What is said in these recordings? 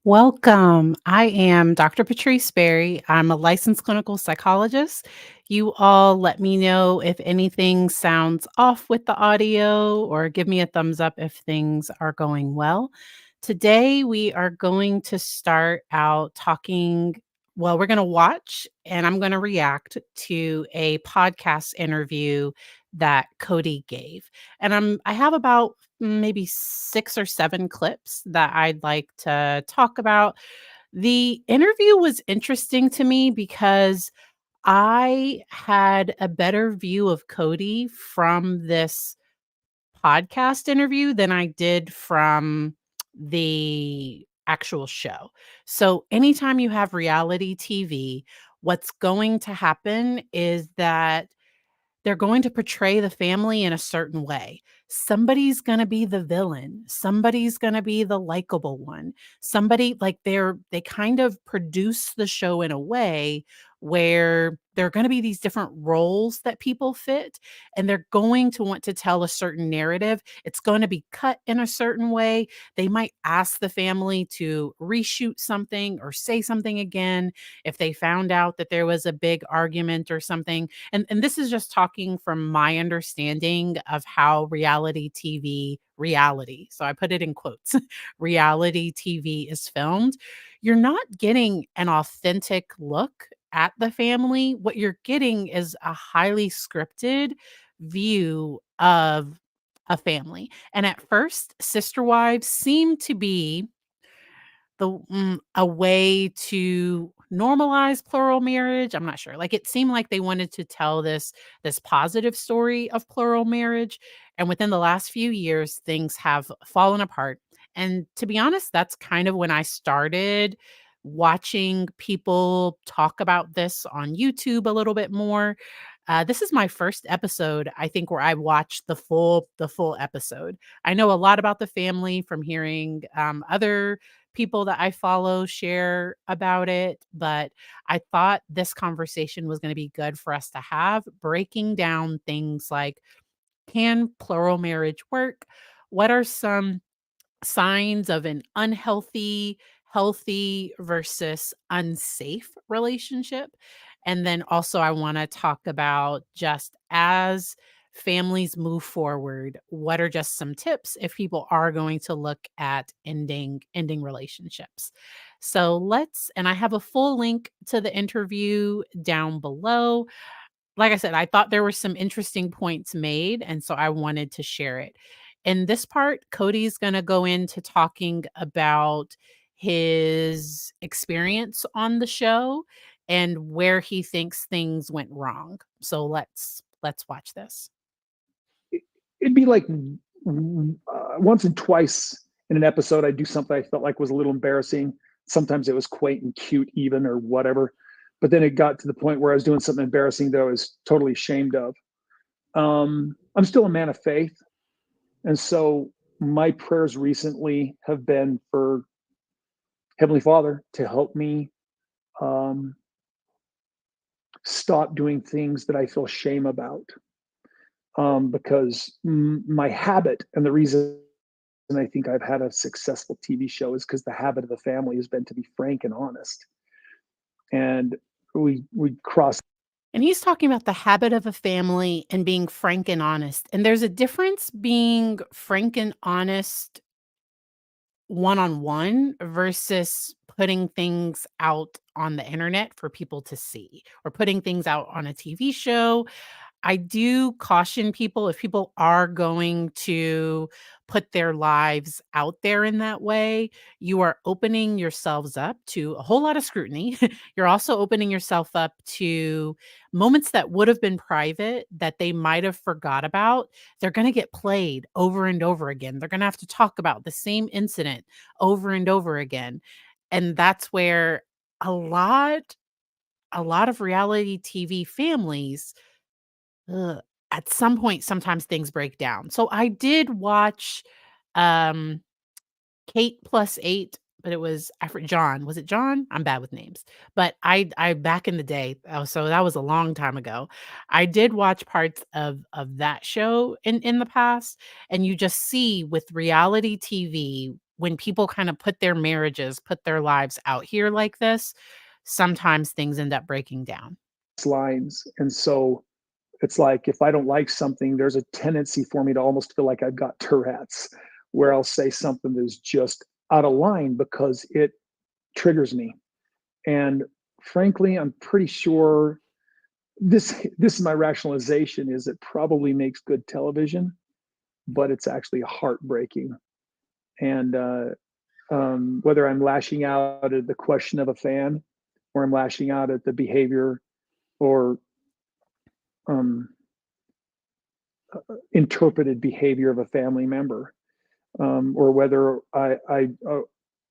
Welcome. I am Dr. Patrice Berry. I'm a licensed clinical psychologist. You all let me know if anything sounds off with the audio or give me a thumbs up if things are going well. Today, we are going to start out talking. Well, we're going to watch and I'm going to react to a podcast interview that Kody gave. And I have about maybe 6 or 7 clips that I'd like to talk about. The interview was interesting to me because I had a better view of Kody from this podcast interview than I did from the actual show. So anytime you have reality TV, what's going to happen is that they're going to portray the family in a certain way. Somebody's gonna be the villain. Somebody's gonna be the likable one. Somebody like they kind of produce the show in a way where there are gonna be these different roles that people fit, and they're going to want to tell a certain narrative. It's gonna be cut in a certain way. They might ask the family to reshoot something or say something again if they found out that there was a big argument or something. And this is just talking from my understanding of how reality, so I put it in quotes, reality TV is filmed. You're not getting an authentic look at the family. What you're getting is a highly scripted view of a family. And at first, sister wives seem to be a way to normalize plural marriage. I'm not sure. Like, it seemed like they wanted to tell this positive story of plural marriage, and within the last few years, things have fallen apart. And to be honest, that's kind of when I started watching people talk about this on YouTube a little bit more. This is my first episode, I think, where I watched the full episode. I know a lot about the family from hearing other people that I follow share about it, but I thought this conversation was gonna be good for us to have, breaking down things like, can plural marriage work? What are some signs of an unhealthy, healthy versus unsafe relationship? And then also, I want to talk about just as families move forward, what are just some tips if people are going to look at ending relationships. So let's and I have a full link to the interview down below. Like I said, I thought there were some interesting points made, and so I wanted to share it. In this part, Cody's gonna go into talking about his experience on the show and where he thinks things went wrong. So let's watch this. it, it'd be like once and twice in an episode, I'd do something I felt like was a little embarrassing. Sometimes it was quaint and cute, even or whatever. But then it got to the point where I was doing something embarrassing that I was totally ashamed of. I'm still a man of faith. And so my prayers recently have been for Heavenly Father to help me um, stop doing things that I feel shame about. Because my habit and the reason I think I've had a successful TV show is because the habit of the family has been to be frank and honest. And we cross. And he's talking about the habit of a family and being frank and honest. And there's a difference being frank and honest one-on-one versus putting things out on the internet for people to see or putting things out on a TV show. I do caution people if people are going to put their lives out there in that way, you are opening yourselves up to a whole lot of scrutiny. You're also opening yourself up to moments that would have been private that they might have forgot about. They're going to get played over and over again. They're going to have to talk about the same incident over and over again. And that's where a lot a lot of reality TV families, ugh, at some point, sometimes things break down. So I did watch, um, Kate plus 8 but it was John. Was it John? I'm bad with names. But I back in the day, oh, so that was a long time ago. I did watch parts of that show in the past, and you just see with reality TV when people kind of put their marriages, put their lives out here like this, sometimes things end up breaking down. Lines. And so it's like if I don't like something, there's a tendency for me to almost feel like I've got Tourette's, where I'll say something that's just out of line because it triggers me. And frankly, I'm pretty sure this is my rationalization is it probably makes good television, but it's actually heartbreaking. And whether I'm lashing out at the question of a fan or I'm lashing out at the behavior or um, interpreted behavior of a family member, or whether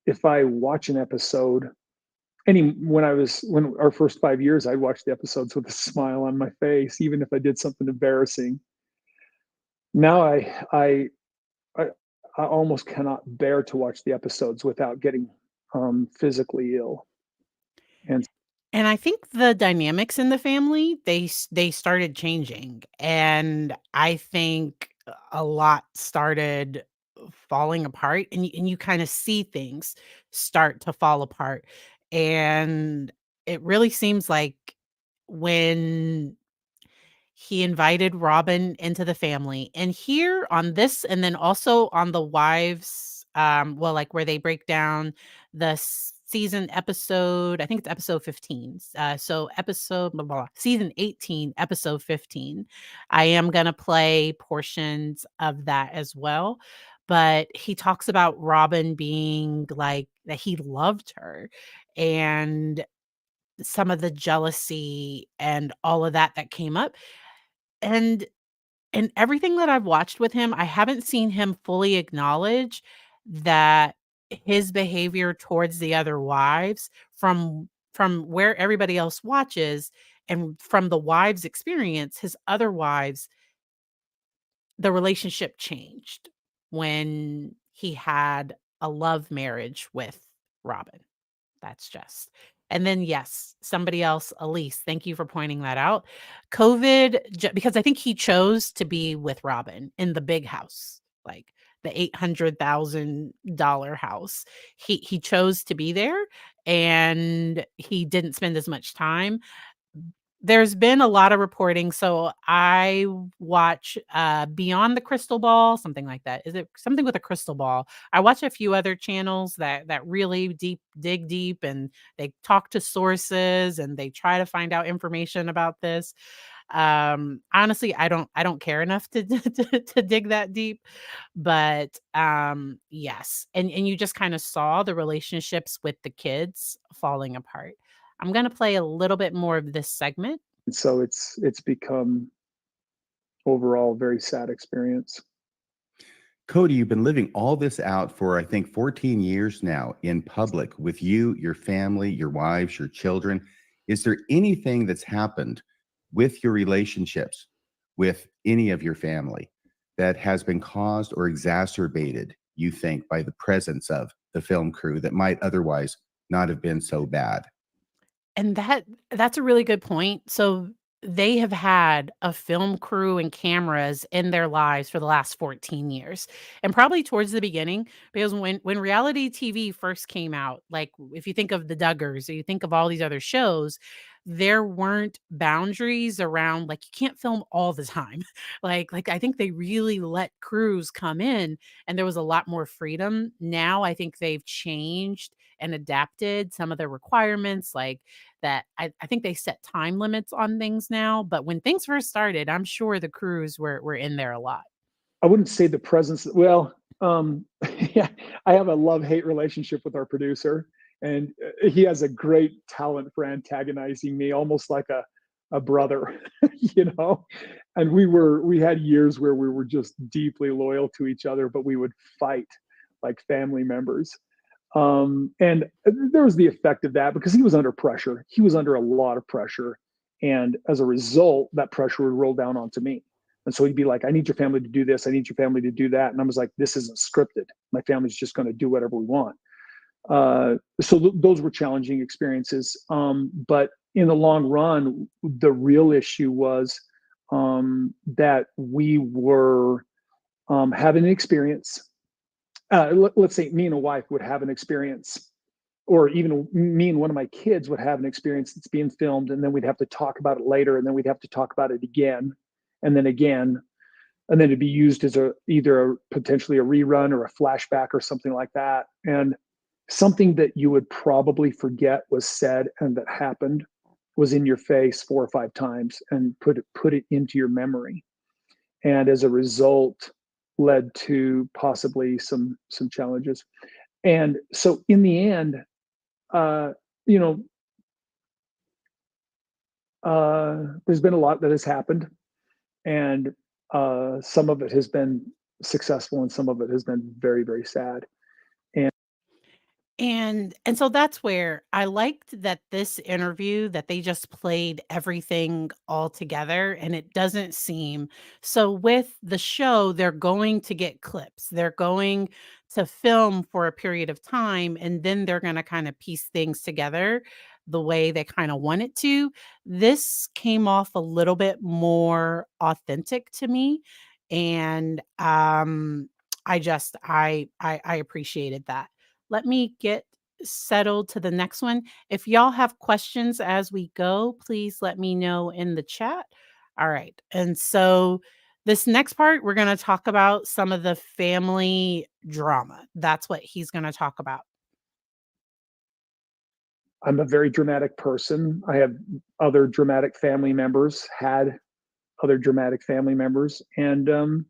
if I watch an episode, when our first 5 years, I watched the episodes with a smile on my face, even if I did something embarrassing. Now I, I almost cannot bear to watch the episodes without getting physically ill. And And I think the dynamics in the family, they started changing, and I think a lot started falling apart, and you kinda see things start to fall apart, and it really seems like when he invited Robin into the family, and here on this and then also on the wives, well, like, where they break down the season episode, I think it's episode 15, so episode blah, blah, blah, season 18, episode 15. I am gonna play portions of that as well, but he talks about Robin being, like that he loved her, and some of the jealousy and all of that that came up, and everything that I've watched with him, I haven't seen him fully acknowledge that his behavior towards the other wives from where everybody else watches and from the wives' experience, his other wives, the relationship changed when he had a love marriage with Robin. That's just and then, yes, somebody else, Elise, thank you for pointing that out. Because I think he chose to be with Robin in the big house, like the $800,000 house. He chose to be there, and he didn't spend as much time. There's been a lot of reporting, so I watch, Beyond the Crystal Ball, something like that. Is it something with a crystal ball? I watch a few other channels that really dig deep, and they talk to sources, and they try to find out information about this. Honestly, I don't care enough to to dig that deep, but, yes, and you just kinda saw the relationships with the kids falling apart. I'm gonna play a little bit more of this segment. so it's become overall a very sad experience. Cody, you've been living all this out for, I think, 14 years now in public with you, your family, your wives, your children. Is there anything that's happened with your relationships with any of your family that has been caused or exacerbated, you think, by the presence of the film crew that might otherwise not have been so bad? And that's a really good point. So they have had a film crew and cameras in their lives for the last 14 years. And probably towards the beginning, because when reality TV first came out, like if you think of the Duggars or you think of all these other shows, there weren't boundaries around like you can't film all the time. Like I think they really let crews come in and there was a lot more freedom. Now I think they've changed and adapted some of the requirements like that I think they set time limits on things now, but when things first started, I'm sure the crews were in there a lot. I wouldn't say the presence. Well, yeah, I have a love-hate relationship with our producer, and he has a great talent for antagonizing me, almost like a brother, you know. And we had years where we were just deeply loyal to each other, but we would fight like family members. And there was the effect of that because he was under pressure. He was under a lot of pressure, and as a result, that pressure would roll down onto me. And so he'd be like, I need your family to do this. I need your family to do that. And I was like, this isn't scripted. My family's just going to do whatever we want. Those were challenging experiences. But in the long run, the real issue was that we were having an experience. Let's say me and a wife would have an experience, or even me and one of my kids would have an experience that's being filmed, and then we'd have to talk about it later, and then we'd have to talk about it again, and then again, and then it'd be used as potentially a rerun or a flashback or something like that. And something that you would probably forget was said and that happened was in your face 4 or 5 times and put it into your memory, and as a result led to possibly some challenges. And so in the end, uh, you know, there's been a lot that has happened, and some of it has been successful, and some of it has been very, very sad. And And so that's where I liked that this interview that they just played everything all together, and it doesn't seem so with the show, they're going to get clips. They're going to film for a period of time, and then they're gonna kinda piece things together the way they kinda want it to. This came off a little bit more authentic to me, and, I appreciated that. Let me get settled to the next one. If y'all have questions as we go, please let me know in the chat. All right. And so this next part, we're going to talk about some of the family drama. That's what he's going to talk about. I'm a very dramatic person. I have other dramatic family members, had other dramatic family members. And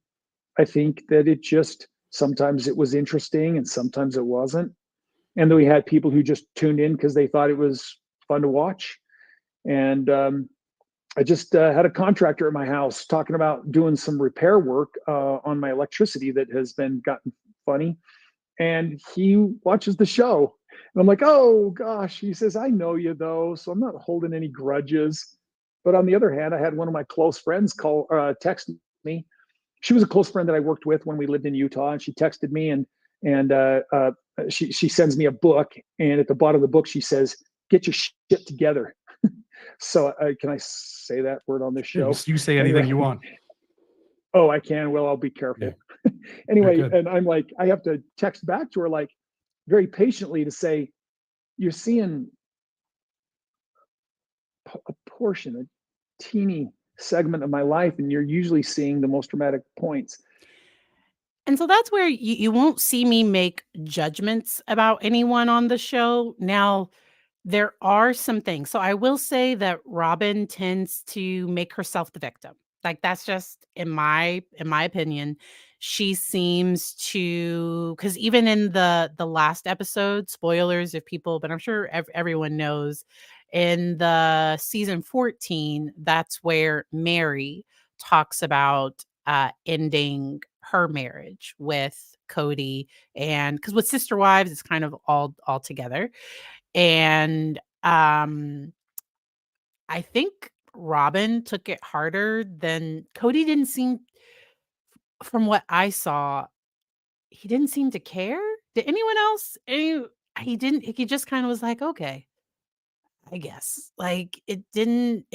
I think that it just sometimes it was interesting and sometimes it wasn't. And then we had people who just tuned in because they thought it was fun to watch. And I just had a contractor at my house talking about doing some repair work on my electricity that has been gotten funny. And he watches the show. And I'm like, oh gosh. He says, I know you though. So I'm not holding any grudges. But on the other hand, I had one of my close friends text me. She was a close friend that I worked with when we lived in Utah, and she texted me, and she sends me a book, and at the bottom of the book she says, "Get your shit together." So can I say that word on this Yeah, show? you say anything you Anyway, want. oh, I can. Well, I'll be Yeah, careful. yeah, Anyway, good. and I'm like, I have to text back to her like very patiently to say, "You're seeing a portion, a teeny segment of my life, and you're usually seeing the most dramatic points." And so that's where you won't see me make judgments about anyone on the show. Now, there are some things. So I will say that Robin tends to make herself the victim. Like that's just in my opinion. She seems to cuz even in the last episode, spoilers if people, but I'm sure everyone knows in the season 14, that's where Mary talks about ending her marriage with Kody, and cuz with Sister Wives it's kind of all together. And, I think Robin took it harder than Cody didn't seem from what I saw, he didn't seem to care. Did anyone else? He didn't he just kinda was like, "Okay, I guess." Like, it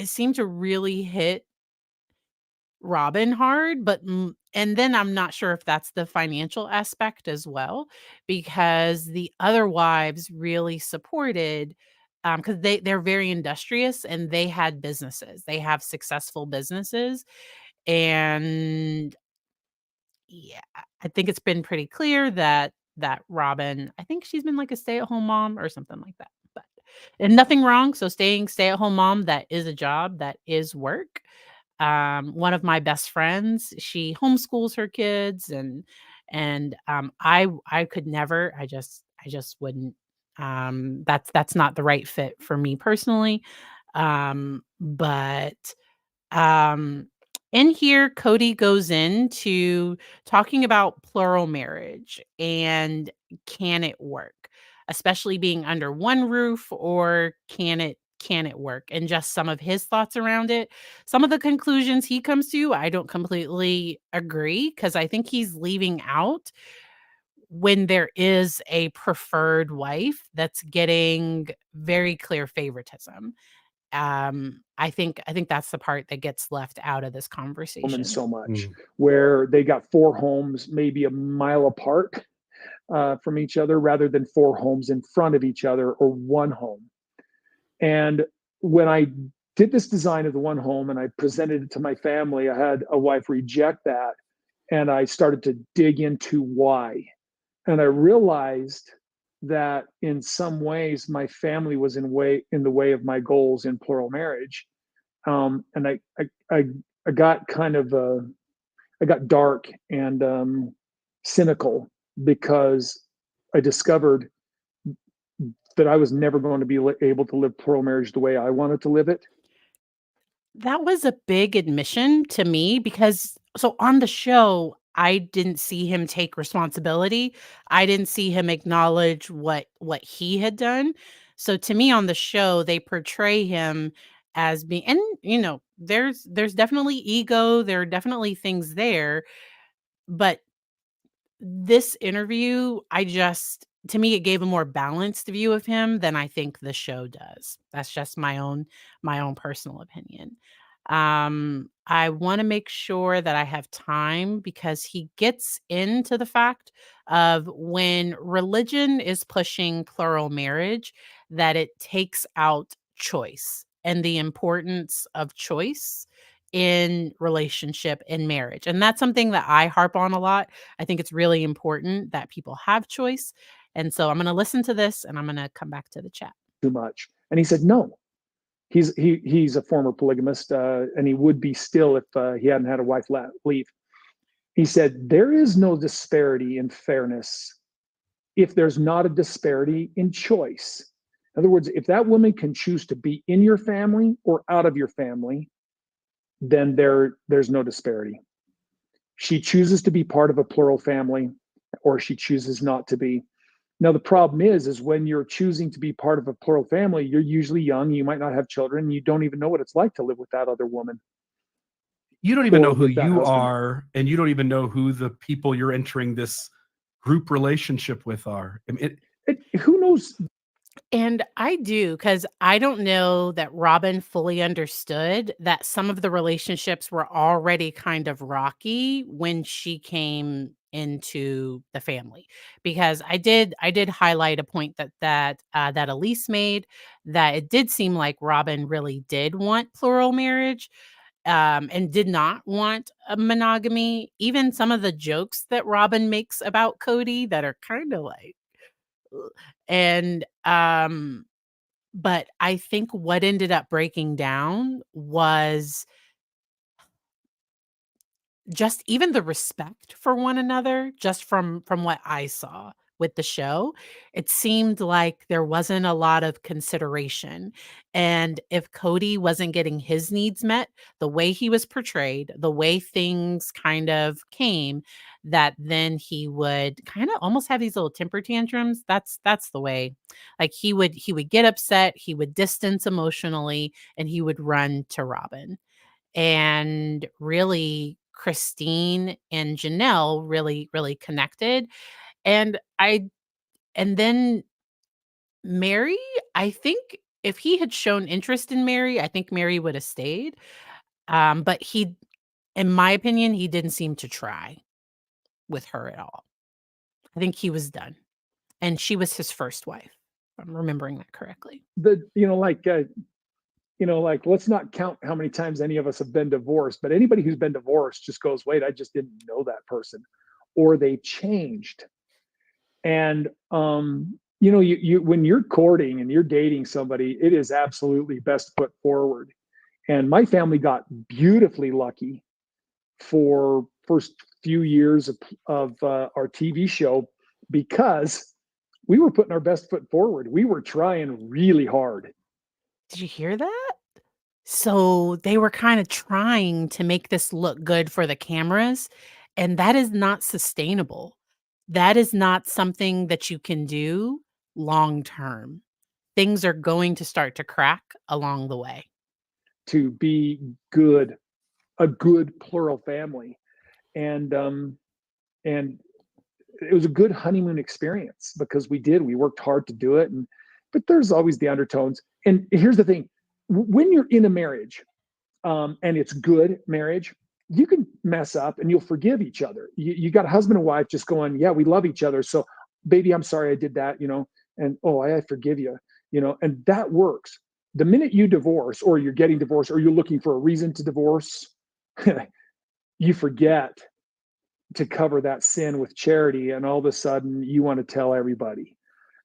seemed to really hit Robin hard, but and then I'm not sure if that's the financial aspect as well, because the other wives really supported, because they're very industrious and they had businesses. They have successful businesses, and yeah, I think it's been pretty clear that Robin, I think she's been like a stay-at-home mom or something like that. But and nothing wrong. So staying stay-at-home mom, that is a job, that is work. One of my best friends, she homeschools her kids, and I could never. I just wouldn't. That's not the right fit for me personally. But um, in here, Cody goes into talking about plural marriage and can it work, especially being under one roof, or can it work, and just some of his thoughts around it. Some of the conclusions he comes to, I don't completely agree because I think he's leaving out when there is a preferred wife that's getting very clear favoritism. I think that's the part that gets left out of this Woman conversation. so much, Mm. where they got four homes maybe a mile apart from each other rather than four homes in front of each other or one home. And when I did this design of the one home and I presented it to my family, I had a wife reject that. And I started to dig into why. And I realized that in some ways my family was in the way of my goals in plural marriage. And I got kind of I got dark and cynical because I discovered that I was never going to be able to live plural marriage the way I wanted to live it. That was a big admission to me because so on the show, I didn't see him take responsibility. I didn't see him acknowledge what he had done. So to me on the show, they portray him as being, and there's definitely ego, there are definitely things there, but this interview, I just to me, it gave a more balanced view of him than I think the show does. That's just my own personal opinion. I wanna make sure that I have time because he gets into the fact of when religion is pushing plural marriage, that it takes out choice and the importance of choice in relationship and marriage, and that's something that I harp on a lot. I think it's really important that people have choice. And so I'm going to listen to this and I'm going to come back to the chat. Too much. And he said, no, he's a former polygamist, and he would be still if he hadn't had a wife leave. He said, there is no disparity in fairness if there's not a disparity in choice. In other words, if that woman can choose to be in your family or out of your family, then there's no disparity. She chooses to be part of a plural family or she chooses not to be. Now the problem is when you're choosing to be part of a plural family, you're usually young, you might not have children, you don't even know what it's like to live with that other woman You don't even or know who with that you husband. are, and you don't even know who the people you're entering this group relationship with are. I mean, Who knows? And I do, because I don't know that Robin fully understood that some of the relationships were already kind of rocky when she came into the family. Because I did highlight a point that Elise made, that it did seem like Robin really did want plural marriage, and did not want a monogamy. Even some of the jokes that Robin makes about Kody that are kind of like, ugh. And but I think what ended up breaking down was just even the respect for one another, just from what I saw with the show. It seemed like there wasn't a lot of consideration, and if Kody wasn't getting his needs met, the way he was portrayed, the way things kind of came, that then he would kinda almost have these little temper tantrums. That's the way. Like, he would get upset, he would distance emotionally, and he would run to Robin. And really, Christine and Janelle really connected. And then Mary, I think if he had shown interest in Mary, I think Mary would have stayed. But in my opinion, he didn't seem to try with her at all. I think he was done. And she was his first wife, if I'm remembering that correctly. Like let's not count how many times any of us have been divorced, but anybody who's been divorced just goes, wait, I just didn't know that person, or they changed. And you when you're courting and you're dating somebody, it is absolutely best foot forward. And my family got beautifully lucky for first few years of our TV show because we were putting our best foot forward. We were trying really hard. Did you hear that? So they were kind of trying to make this look good for the cameras, and that is not sustainable. That is not something that you can do long term. Things are going to start to crack along the way. To be good, a good plural family. And and it was a good honeymoon experience because we worked hard to do it. But there's always the undertones. And here's the thing, when you're in a marriage, and it's good marriage, you can mess up and you'll forgive each other. You got a husband and wife just going, yeah, we love each other. So baby, I'm sorry I did that, and oh, I forgive you, and that works. The minute you divorce or you're getting divorced or you're looking for a reason to divorce, you forget to cover that sin with charity. And all of a sudden you want to tell everybody.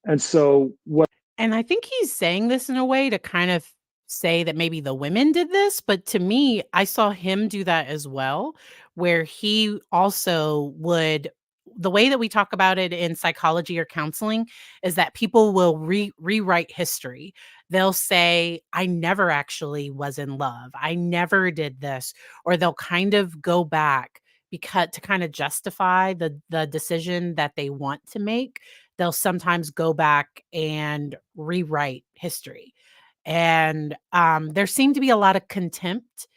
And so what And I think he's saying this in a way to kind of say that maybe the women did this, but to me, I saw him do that as well, where he also would the way that we talk about it in psychology or counseling is that people will rewrite history. They'll say, I never actually was in love. I never did this. Or they'll kind of go back because to kind of justify the decision that they want to make. They'll sometimes go back and rewrite history. And there seemed to be a lot of contempt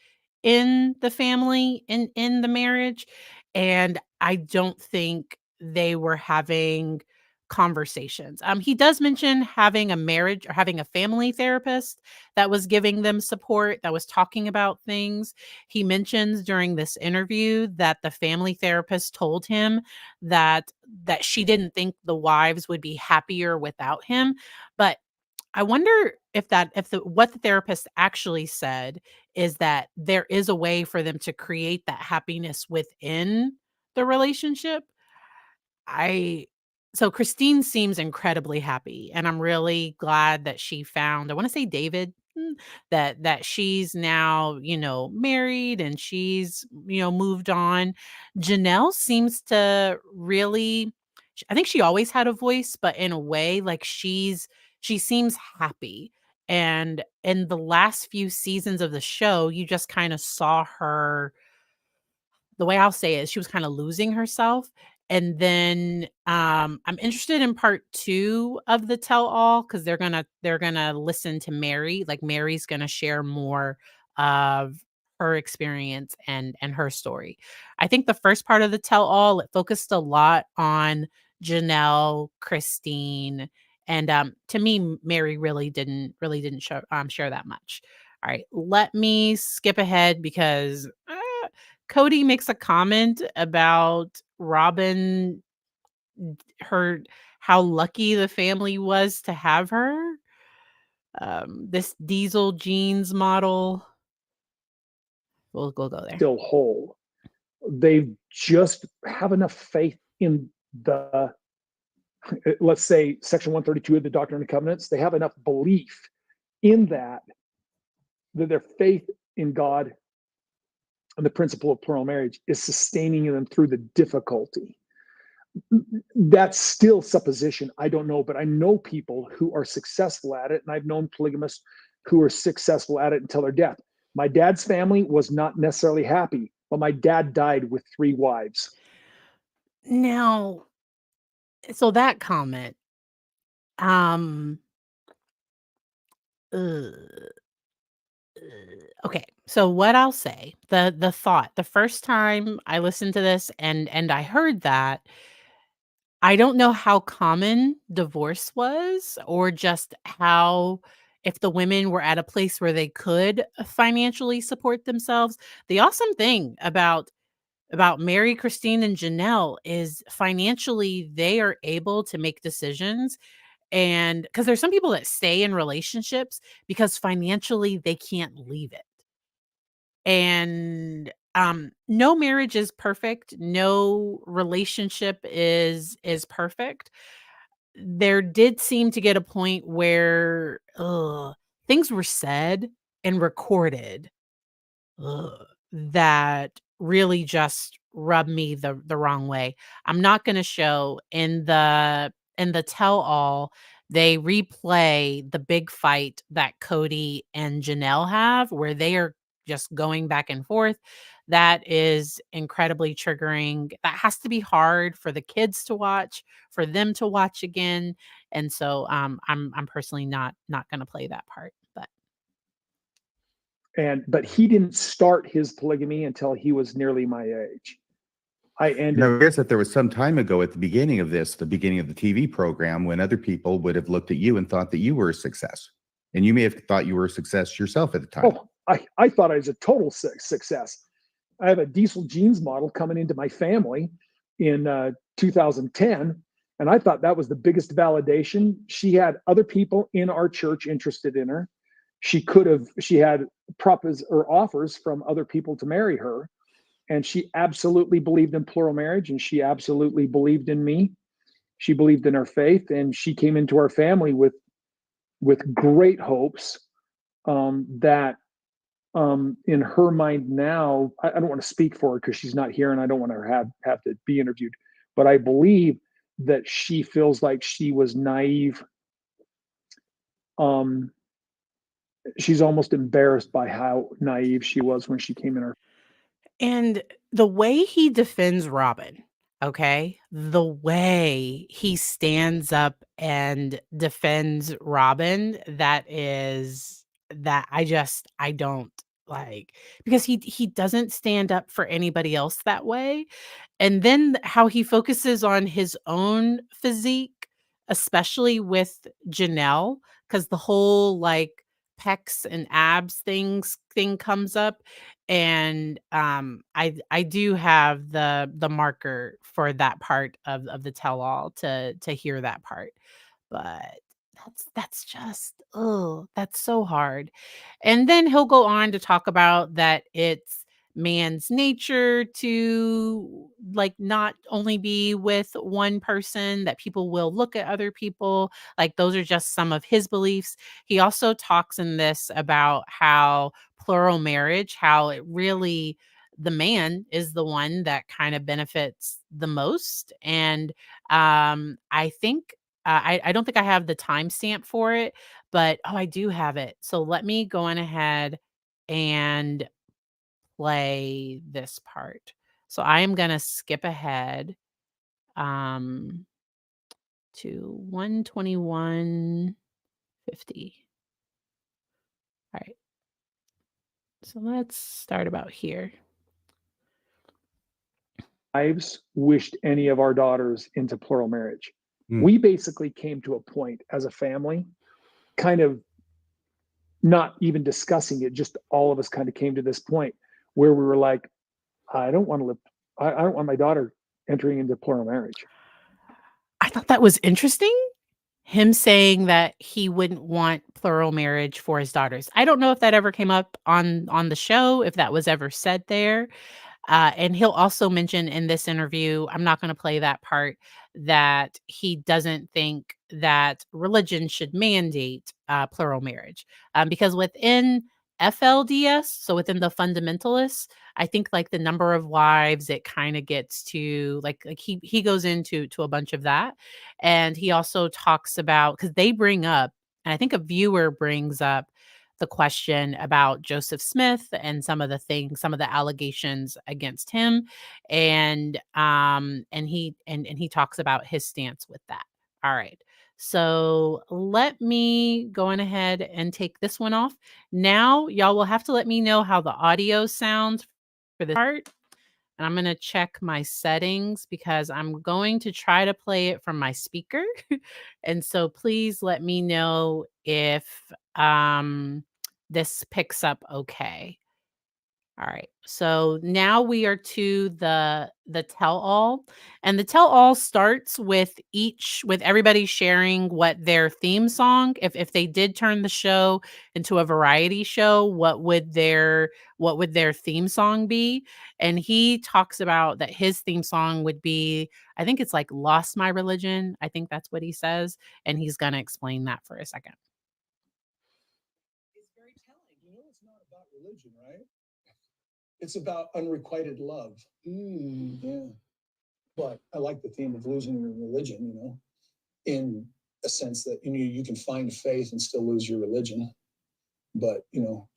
in the family, in the marriage, and I don't think they were having conversations. He does mention having a marriage or having a family therapist that was giving them support, that was talking about things. He mentions during this interview that the family therapist told him that she didn't think the wives would be happier without him, but I wonder if the what the therapist actually said is that there is a way for them to create that happiness within the relationship. I so Christine seems incredibly happy, and I'm really glad that she found, I wanna say David, that she's now, married and she's, moved on. Janelle seems to really I think she always had a voice, but in a way, like, she seems happy, and in the last few seasons of the show, you just kinda saw her, the way I'll say it is she was kinda losing herself, and then, I'm interested in part 2 of the tell-all because they're gonna listen to Mary, like, Mary's gonna share more of her experience and her story. I think the first part of the tell-all, it focused a lot on Janelle, Christine, and, to me, Mary really didn't share that much. Alright, let me skip ahead because, Kody makes a comment about Robin, her how lucky the family was to have her. This Diesel jeans model. We'll go there. still whole, they just have enough faith in the, let's say, section 132 of the Doctrine and Covenants. They have enough belief in that their faith in God and the principle of plural marriage is sustaining them through the difficulty. That's still supposition. I don't know, but I know people who are successful at it, and I've known polygamists who are successful at it until their death. My dad's family was not necessarily happy, but my dad died with 3 wives. Now, so that comment, um, ugh, okay, so what I'll say, the thought, the first time I listened to this and I heard that, I don't know how common divorce was or just how if the women were at a place where they could financially support themselves. The awesome thing about Mary, Christine, and Janelle is financially they are able to make decisions, and because there's some people that stay in relationships because financially they can't leave it. And no marriage is perfect, no relationship is perfect. There did seem to get a point where, things were said and recorded, that really just rubbed me the wrong way. I'm not gonna show in the tell all, they replay the big fight that Kody and Janelle have where they are just going back and forth. That is incredibly triggering. That has to be hard for the kids to watch, for them to watch again, and so, I'm personally not gonna play that part, but But he didn't start his polygamy until he was nearly my age. I And ended. I guess that there was some time ago at the beginning of this, the beginning of the TV program, when other people would have looked at you and thought that you were a success. And you may have thought you were a success yourself at the time. Oh, I thought I was a total success. I have a diesel jeans model coming into my family in 2010. And I thought that was the biggest validation. She had other people in our church interested in her. She had or offers from other people to marry her. And she absolutely believed in plural marriage, and she absolutely believed in me. She believed in her faith, and she came into our family with great hopes that in her mind now, I don't want to speak for her because she's not here and I don't want her have to be interviewed, but I believe that she feels like she was naive. She's almost embarrassed by how naive she was when she came in. And the way he defends Robin, okay? The way he stands up and defends Robin, that I don't like, because he doesn't stand up for anybody else that way. And then how he focuses on his own physique, especially with Janelle, because the whole like pecs and abs thing comes up. And I do have the marker for that part of the tell all to hear that part. But that's just, oh, that's so hard. And then he'll go on to talk about that it's man's nature to like not only be with one person, that people will look at other people, like those are just some of his beliefs. He also talks in this about how plural marriage, how it really, the man is the one that kind of benefits the most. And I think I don't think I have the timestamp for it, but oh, I do have it. So let me go on ahead and play this part. So I am gonna skip ahead um to 121:50. All right. So let's start about here. Wives wished any of our daughters into plural marriage. Hmm. We basically came to a point as a family, kind of not even discussing it, just all of us kind of came to this point where we were like, I don't want to live, I don't want my daughter entering into plural marriage. I thought that was interesting. Him saying that he wouldn't want plural marriage for his daughters. I don't know if that ever came up on the show, if that was ever said there. And he'll also mention in this interview, I'm not going to play that part, that he doesn't think that religion should mandate plural marriage. Because within FLDS, so within the fundamentalists, I think like the number of wives, it kind of gets to like he goes into a bunch of that. And he also talks about, because they bring up, and I think a viewer brings up the question about Joseph Smith and some of the things, some of the allegations against him. And he talks about his stance with that. All right. So let me go on ahead and take this one off. Now, y'all will have to let me know how the audio sounds for this part. And I'm going to check my settings because I'm going to try to play it from my speaker. And so please let me know if this picks up okay. All right. So now we are to the tell all. And the tell all starts with everybody sharing what their theme song, if they did turn the show into a variety show, what would their theme song be? And he talks about that his theme song would be, I think it's like Lost My Religion. I think that's what he says, and he's going to explain that for a second. It's very telling. You know, it's not about religion, right? It's about unrequited love. Yeah. But I like the theme of losing your religion, you know, in a sense that, you know, you can find faith and still lose your religion. But, you know,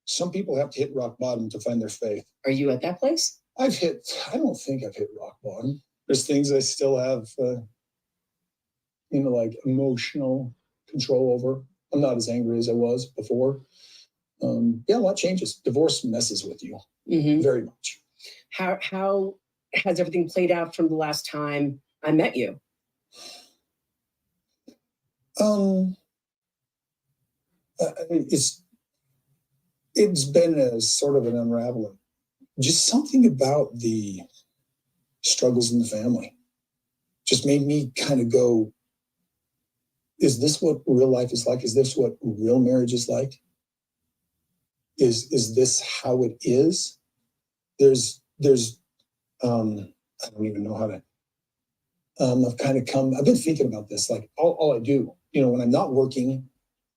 some people have to hit rock bottom to find their faith. Are you at that place? I don't think I've hit rock bottom. There's things I still have, you know, like emotional control over. I'm not as angry as I was before. Yeah, a lot changes. Divorce messes with you very much. How has everything played out from the last time I met you? It's been a sort of an unraveling. Just something about the struggles in the family just made me kind of go, is this what real life is like? Is this what real marriage is like? Is this how it is? There's I don't even know how to I've been thinking about this, like all I do, when I'm not working,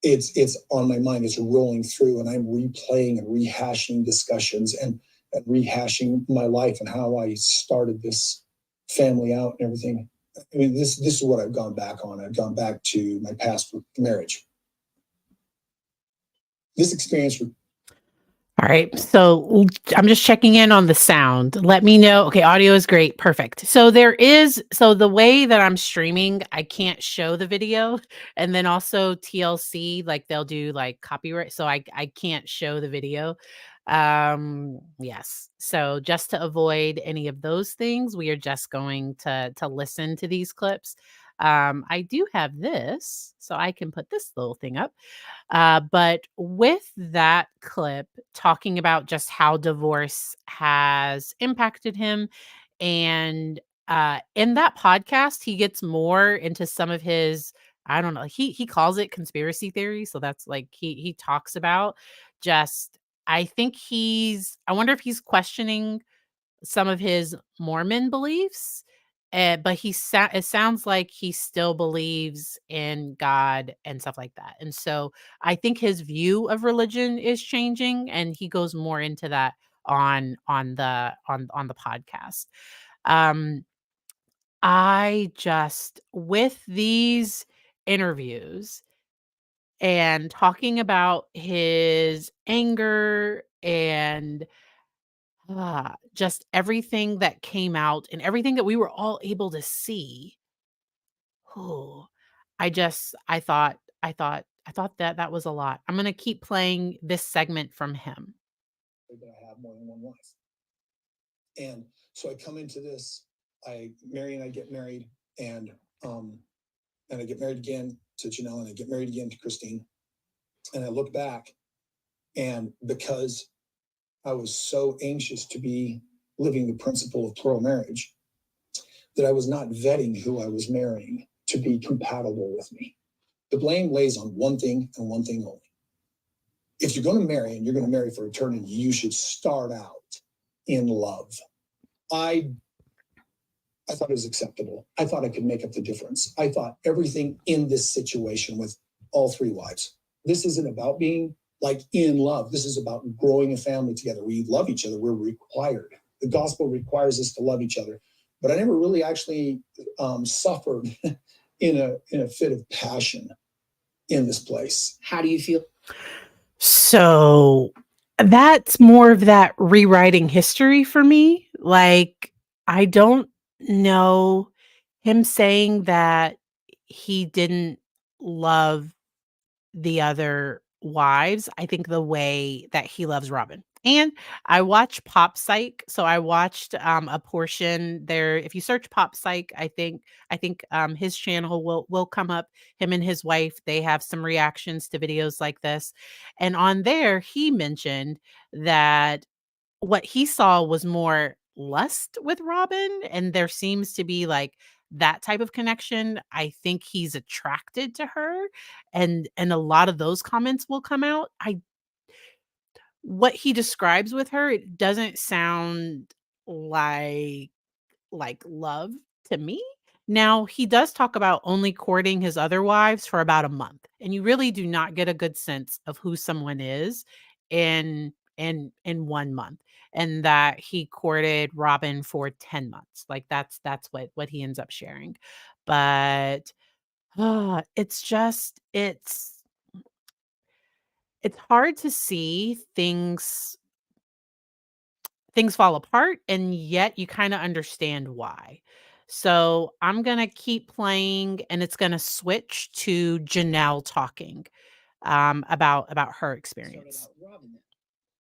it's on my mind, it's rolling through, and I'm replaying and rehashing discussions and rehashing my life and how I started this family out and everything. I mean, this is what I've gone back on. I've gone back to my past marriage. This experience. All right. So I'm just checking in on the sound. Let me know. Okay. Audio is great. Perfect. So the way that I'm streaming, I can't show the video. And then also TLC, like they'll do like copyright. So I can't show the video. Yes. So just to avoid any of those things, we are just going to listen to these clips. I do have this, so I can put this little thing up. But with that clip talking about just how divorce has impacted him, and in that podcast, he gets more into some of his, I don't know, he calls it conspiracy theory. So that's like he talks about just, I wonder if he's questioning some of his Mormon beliefs, but it sounds like he still believes in God and stuff like that. And so I think his view of religion is changing, and he goes more into that on the podcast. Um, I just, with these interviews and talking about his anger and just everything that came out and everything that we were all able to see. Oh, I thought that that was a lot. I'm gonna keep playing this segment from him. That I have more than one wife. And so I come into this, I get married, and I get married again to Janelle, and I get married again to Christine. And I look back, and because I was so anxious to be living the principle of plural marriage, that I was not vetting who I was marrying to be compatible with me. The blame lays on one thing and one thing only. If you're going to marry and you're going to marry for eternity, you should start out in love. I thought it was acceptable. I thought I could make up the difference. I thought everything in this situation with all three wives, this isn't about being like in love. This is about growing a family together. We love each other. We're required. The gospel requires us to love each other. But I never really actually suffered in a fit of passion in this place. How do you feel? So that's more of that rewriting history for me. Like, I don't know, him saying that he didn't love the other wives, I think the way that he loves Robin. And I watch Pop Psych, so I watched a portion there. If you search Pop Psych, I think his channel will come up. Him and his wife, they have some reactions to videos like this. And on there, he mentioned that what he saw was more lust with Robin, and there seems to be like that type of connection. I think he's attracted to her, and a lot of those comments will come out. What he describes with her, it doesn't sound like love to me. Now, he does talk about only courting his other wives for about a month, and you really do not get a good sense of who someone is in 1 month, and that he courted Robin for 10 months. Like that's what he ends up sharing. But it's just it's hard to see things fall apart, and yet you kind of understand why. So I'm going to keep playing, and it's going to switch to Janelle talking about her Started experience. out Robin then.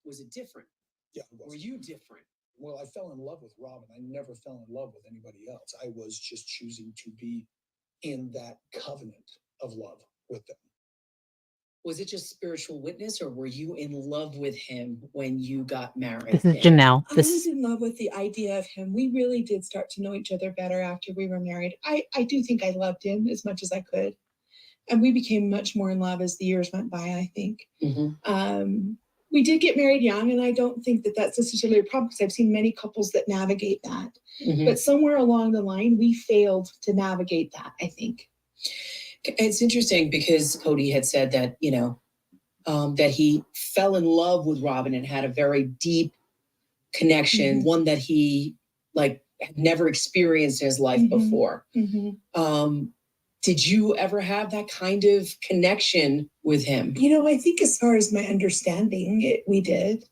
Was it different? Yeah, it was. Were you different? Well, I fell in love with Robin. I never fell in love with anybody else. I was just choosing to be in that covenant of love with them. Was it just spiritual witness, or were you in love with him when you got married? This is Janelle. I was in love with the idea of him. We really did start to know each other better after we were married. I do think I loved him as much as I could. And we became much more in love as the years went by, I think. We did get married young, and I don't think that that's necessarily a problem because I've seen many couples that navigate that. But somewhere along the line, we failed to navigate that, I think. It's interesting because Kody had said that, that he fell in love with Robin and had a very deep connection, one that he had never experienced in his life before. Did you ever have that kind of connection with him? I think as far as my understanding, we did.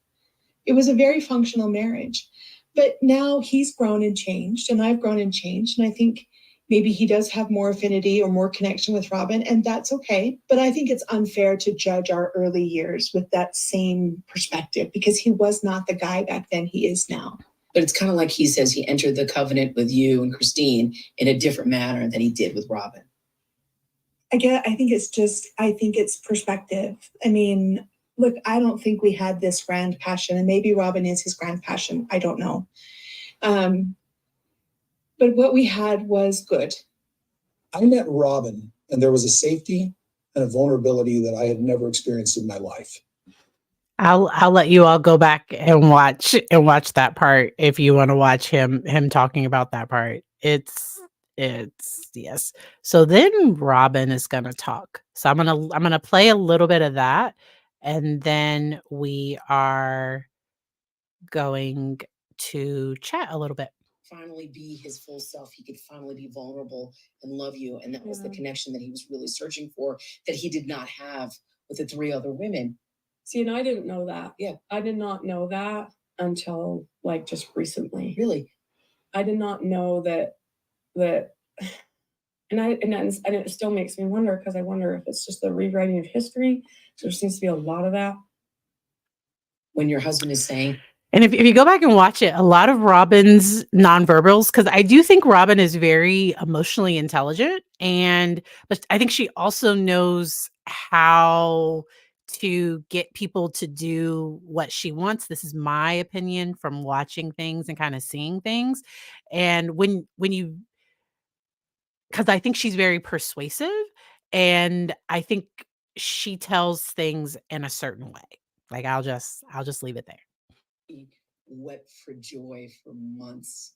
It was a very functional marriage. But now he's grown and changed, and I've grown and changed. And I think maybe he does have more affinity or more connection with Robin, and that's okay. But I think it's unfair to judge our early years with that same perspective because he was not the guy back then he is now. But it's kind of like he says he entered the covenant with you and Christine in a different manner than he did with Robin. I think it's perspective. I mean, look, I don't think we had this grand passion, and maybe Robin is his grand passion. I don't know. But what we had was good. I met Robin, and there was a safety and a vulnerability that I had never experienced in my life. I'll let you all go back and watch that part if you want to watch him talking about that part. It's yes. So then Robin is going to talk. So I'm going to play a little bit of that, and then we are going to chat a little bit. Finally be his full self. He could finally be vulnerable and love you. And that was the connection that he was really searching for that he did not have with the 3 other women. See, and I didn't know that. Yeah. I did not know that until just recently. Really? I did not know that and it still makes me wonder because I wonder if it's just the rewriting of history. There seems to be a lot of that. When your husband is saying, and if you go back and watch it, a lot of Robin's nonverbals, because I do think Robin is very emotionally intelligent, but I think she also knows how to get people to do what she wants. This is my opinion from watching things and kind of seeing things. And when you, because I think she's very persuasive, and I think she tells things in a certain way. Like I'll just leave it there. he wept for joy for months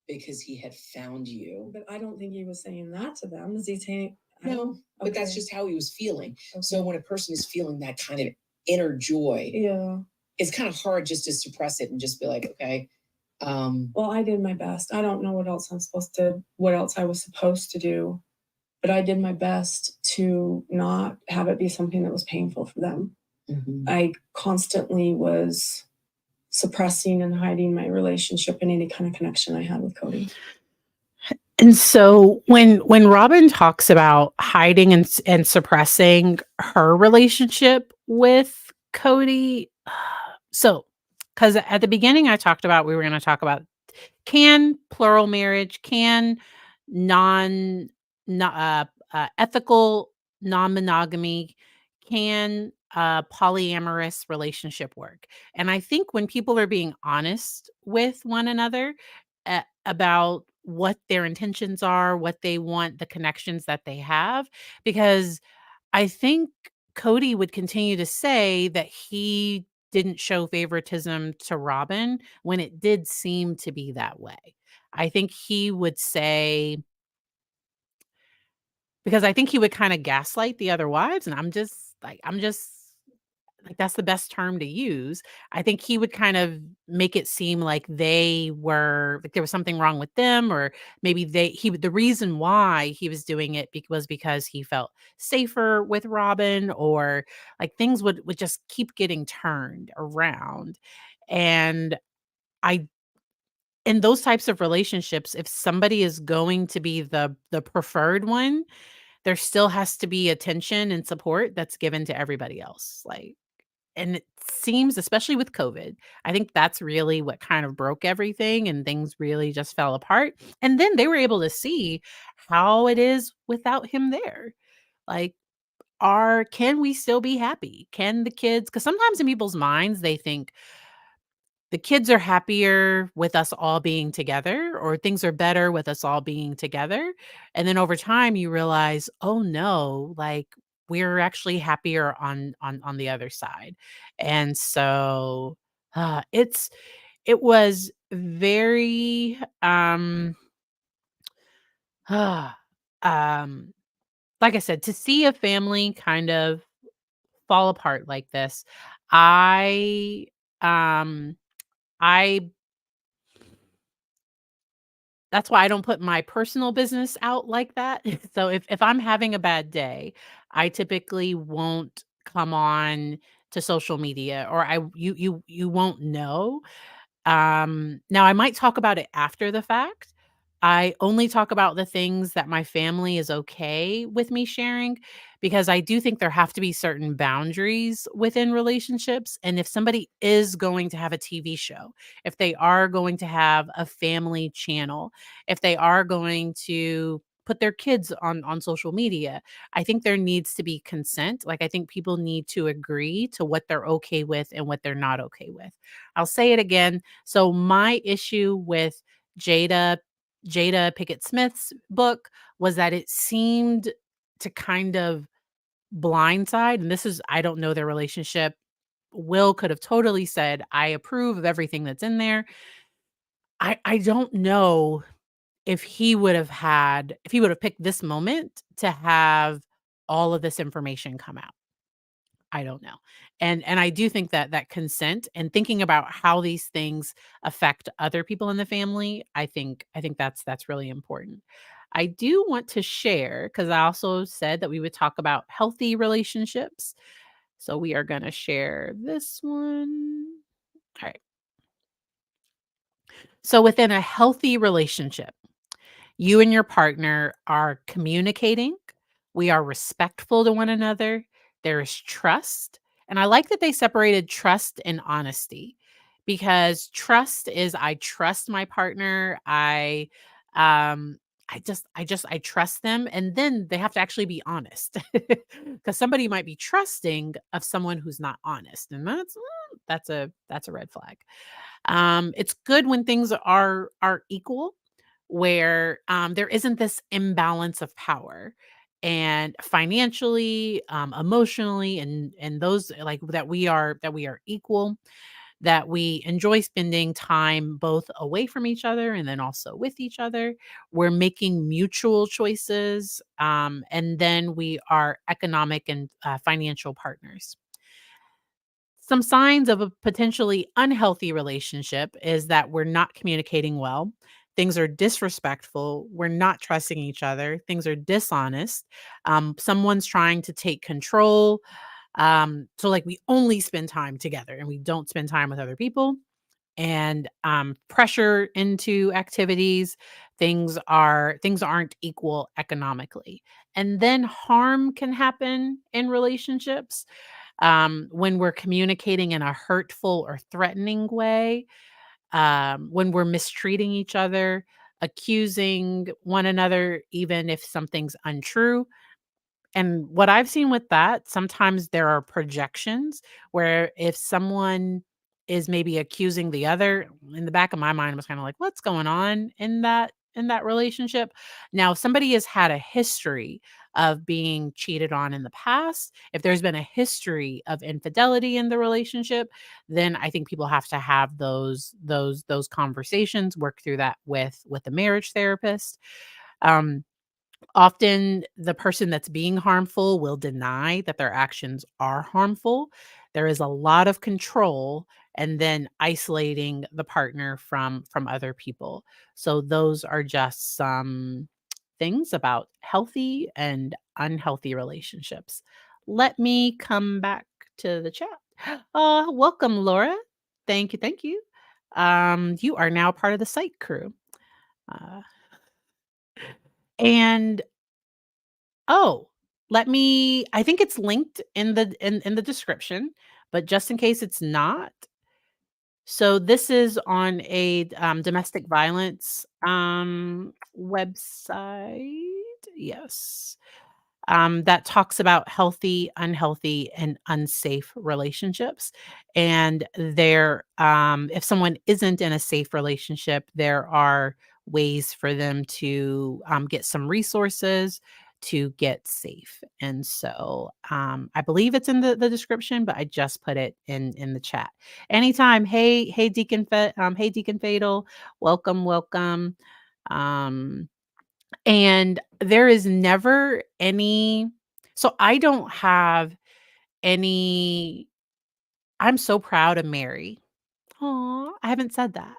because he had found you. But I don't think he was saying that to them. Is he saying? No, but that's just how he was feeling. Okay. So when a person is feeling that kind of inner joy, it's kind of hard just to suppress it and just be like, okay. Well, I did my best. I don't know what else I was supposed to do, but I did my best to not have it be something that was painful for them. I constantly was suppressing and hiding my relationship and any kind of connection I had with Kody. And so when Robin talks about hiding and suppressing her relationship with Kody, so because at the beginning I talked about we were going to talk about can plural marriage, can ethical non-monogamy, can polyamorous relationship work. And I think when people are being honest with one another about what their intentions are, what they want, the connections that they have, because I think Kody would continue to say that he didn't show favoritism to Robin when it did seem to be that way. I think he would say, because I think he would kind of gaslight the other wives, and I'm just like, that's the best term to use. I think he would kind of make it seem like there was something wrong with them, or maybe the reason why he was doing it was because he felt safer with Robin, or like things would just keep getting turned around. And in those types of relationships, if somebody is going to be the preferred one, there still has to be attention and support that's given to everybody else. Like, it seems, especially with COVID, I think that's really what kind of broke everything and things really just fell apart. And then they were able to see how it is without him there. Like, can we still be happy? Can the kids, because sometimes in people's minds, they think the kids are happier with us all being together, or things are better with us all being together. And then over time you realize, oh no, like we're actually happier on the other side. And so it was very um like I said, to see a family kind of fall apart like this, I um I that's why I don't put my personal business out like that. So if I'm having a bad day, I typically won't come on to social media, or you won't know. Now I might talk about it after the fact. I only talk about the things that my family is okay with me sharing, because I do think there have to be certain boundaries within relationships. And if somebody is going to have a TV show, if they are going to have a family channel, if they are going to put their kids on social media, I think there needs to be consent. Like I think people need to agree to what they're okay with and what they're not okay with. I'll say it again. So my issue with Jada Jada Pickett Smith's book was that it seemed to kind of blindside, and this is, I don't know their relationship. Will could have totally said, "I approve of everything that's in there." I don't know if he would have picked this moment to have all of this information come out. I don't know. And I do think that that consent and thinking about how these things affect other people in the family, I think that's really important. I do want to share, because I also said that we would talk about healthy relationships. So we are going to share this one. All right. So within a healthy relationship, you and your partner are communicating. We are respectful to one another. There is trust. And I like that they separated trust and honesty, because trust is, I trust my partner. Um I trust them, and then they have to actually be honest. Cuz somebody might be trusting of someone who's not honest, and that's a red flag. It's good when things are equal, where there isn't this imbalance of power, and financially, emotionally, and those, like, that we are equal, that we enjoy spending time both away from each other and then also with each other. We're making mutual choices, and then we are economic and financial partners. Some signs of a potentially unhealthy relationship is that we're not communicating well. Things are disrespectful. We're not trusting each other. Things are dishonest. Someone's trying to take control. So, like, we only spend time together and we don't spend time with other people. And pressure into activities. Things aren't equal economically. And then harm can happen in relationships, when we're communicating in a hurtful or threatening way, when we're mistreating each other, accusing one another, even if something's untrue. And what I've seen with that, sometimes there are projections where if someone is maybe accusing the other, in the back of my mind, I was kind of like, what's going on in that relationship? Now, if somebody has had a history of being cheated on in the past, if there's been a history of infidelity in the relationship, then I think people have to have those conversations, work through that with a marriage therapist. Um, Often, the person that's being harmful will deny that their actions are harmful. There is a lot of control, and then isolating the partner from other people. So those are just some things about healthy and unhealthy relationships. Let me come back to the chat. Welcome, Laura. Thank you, thank you. You are now part of the site crew. Uh, and Oh, I think it's linked in the description, but just in case it's not, so this is on a, domestic violence, website. Yes. That talks about healthy, unhealthy, and unsafe relationships. And if someone isn't in a safe relationship, there are ways for them to get some resources to get safe. And so I believe it's in the description, but I just put it in the chat. Anytime. Hey Deacon Fatal, welcome, welcome. Um, and there is never any, so I don't have any. I'm so proud of Mary. Aw, I haven't said that.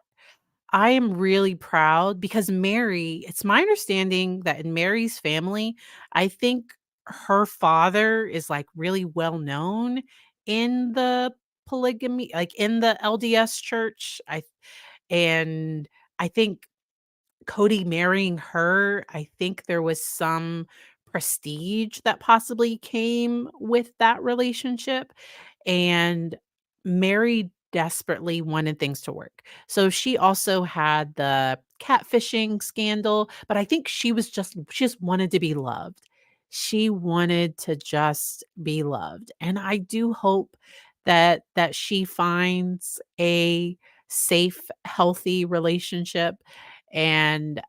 I am really proud because Mary, it's my understanding that in Mary's family, I think her father is, like, really well known in the polygamy, like, in the LDS church. And I think Kody marrying her, I think there was some prestige that possibly came with that relationship, and Mary desperately wanted things to work. So she also had the catfishing scandal, but I think she just wanted to be loved. She wanted to just be loved, and I do hope that she finds a safe, healthy relationship. And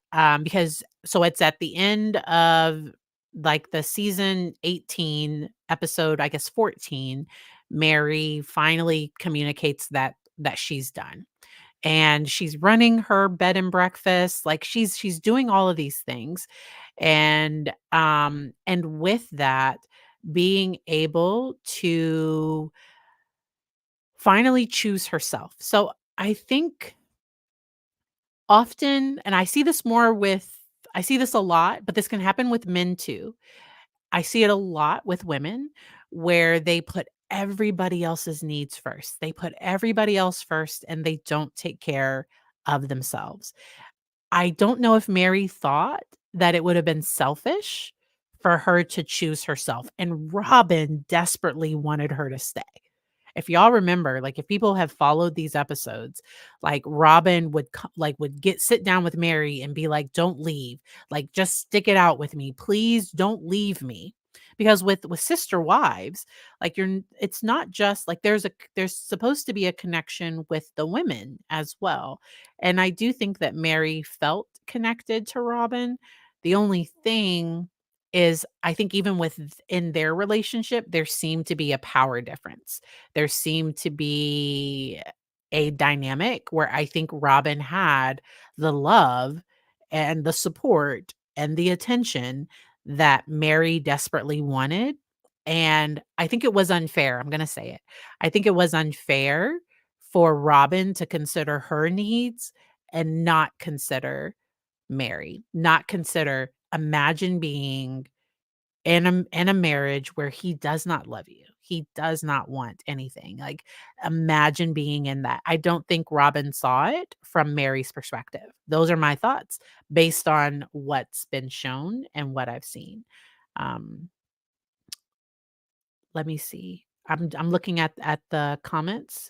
because so it's at the end of like the season 18 episode, I guess 14, Mary finally communicates that she's done. And she's running her bed and breakfast, like she's doing all of these things. And with that, being able to finally choose herself. So I think often, and I see this a lot, but this can happen with men too. I see it a lot with women where they put everybody else's needs first. They put everybody else first and they don't take care of themselves. I don't know if Mary thought that it would have been selfish for her to choose herself, and Robin desperately wanted her to stay. If y'all remember, like, if people have followed these episodes, like, Robin would get sit down with Mary and be like, "Don't leave. Like, just stick it out with me. Please don't leave me." Because with sister wives, like, it's not just like there's supposed to be a connection with the women as well. And I do think that Mary felt connected to Robin. The only thing is, I think even within their relationship, there seemed to be a power difference. There seemed to be a dynamic where I think Robin had the love and the support and the attention that Mary desperately wanted. And I think it was unfair. I'm going to say it. I think it was unfair for Robin to consider her needs and not consider Mary, not consider, imagine being in a marriage where he does not love you. He does not want anything. Like, imagine being in that. I don't think Robin saw it from Mary's perspective. Those are my thoughts based on what's been shown and what I've seen. Um, Let me see. I'm looking at the comments.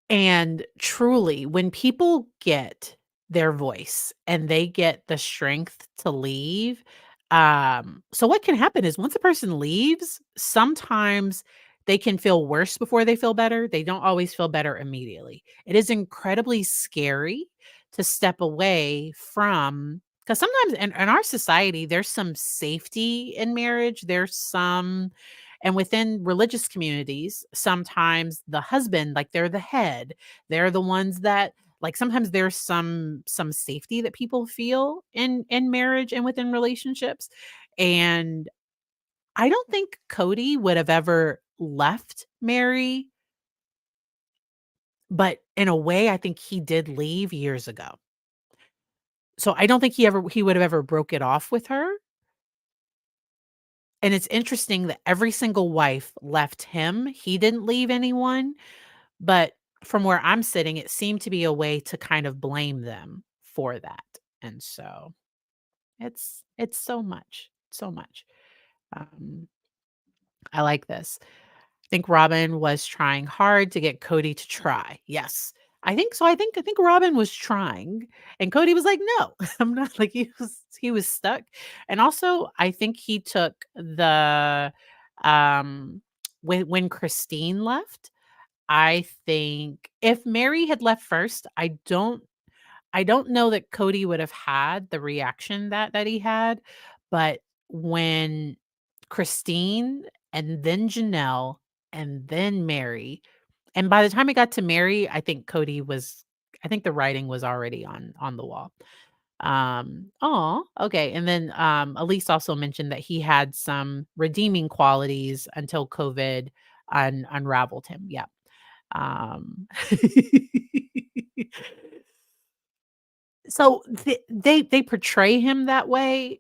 And truly, when people get their voice and they get the strength to leave, so what can happen is once a person leaves, sometimes they can feel worse before they feel better. They don't always feel better immediately. It is incredibly scary to step away from, because sometimes in our society, there's some safety in marriage. And within religious communities, sometimes the husband, like, they're the head. They're the ones that, like, sometimes there's some safety that people feel in marriage and within relationships. And I don't think Kody would have ever left Mary, but in a way, I think he did leave years ago. So I don't think he would have ever broke it off with her. And it's interesting that every single wife left him. He didn't leave anyone. But from where I'm sitting, it seemed to be a way to kind of blame them for that. And so it's so much, so much. Um, I like this. I think Robin was trying hard to get Kody to try. Yes. I think so. I think Robin was trying and Kody was like, "No, I'm not." Like he was stuck. And also, I think he took the um when Christine left, I think if Mary had left first, I don't know that Kody would have had the reaction that he had, but when Christine and then Janelle and then Mary, and by the time it got to Mary, I think the writing was already on the wall. Okay. And then Elise also mentioned that he had some redeeming qualities until COVID unraveled him. Yeah. Um So they portray him that way.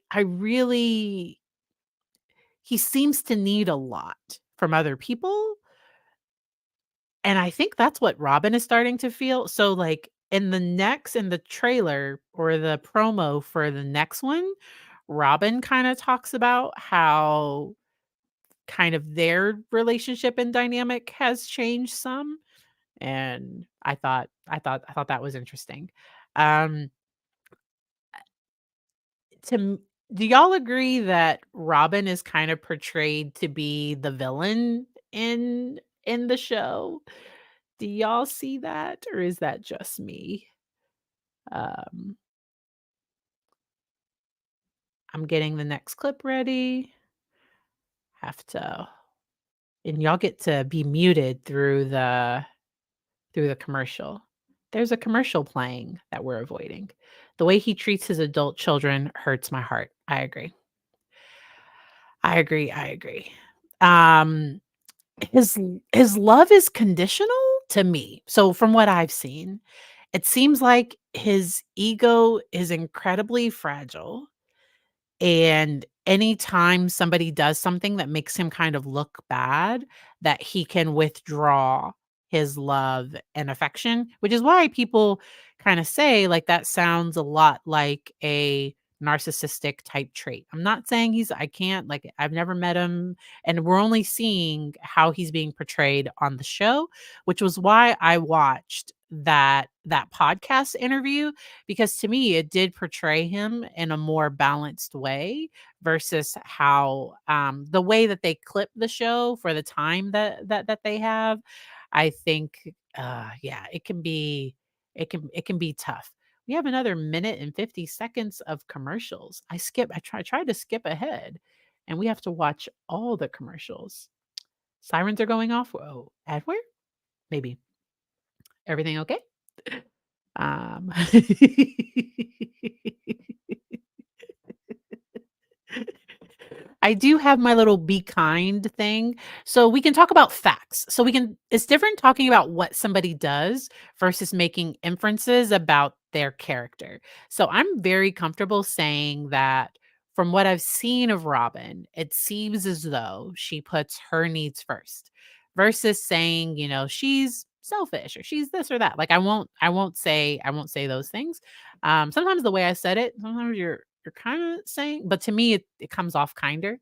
He seems to need a lot from other people, and I think that's what Robin is starting to feel. So, like, in the trailer or the promo for the next one, Robin kinda talks about how kind of their relationship and dynamic has changed some, and I thought that was interesting. Um To m Do y'all agree that Robin is kind of portrayed to be the villain in the show? Do y'all see that, or is that just me? Um, I'm getting the next clip ready. Have to and y'all get to be muted through the commercial. There's a commercial playing that we're avoiding. The way he treats his adult children hurts my heart. I agree. I agree, I agree. Um his love is conditional to me. So from what I've seen, it seems like his ego is incredibly fragile, and anytime somebody does something that makes him kind of look bad, that he can withdraw his love and affection, which is why people kind of say, like, that sounds a lot like a narcissistic type trait. I'm not saying I can't, like, I've never met him, and we're only seeing how he's being portrayed on the show, which was why I watched that podcast interview, because to me it did portray him in a more balanced way versus how the way that they clip the show for the time that they have. I think yeah, it can be tough. We have another minute and 50 seconds of commercials. I tried to skip ahead, and we have to watch all the commercials. Sirens are going off. Oh, Adware? Maybe. Everything okay? Um, I do have my little be kind thing. So we can talk about facts. It's different talking about what somebody does versus making inferences about their character. So I'm very comfortable saying that from what I've seen of Robin, it seems as though she puts her needs first versus saying, she's selfish or she's this or that. Like I won't say those things. Sometimes the way I said it, sometimes you're kind of saying, but to me, it comes off kinder.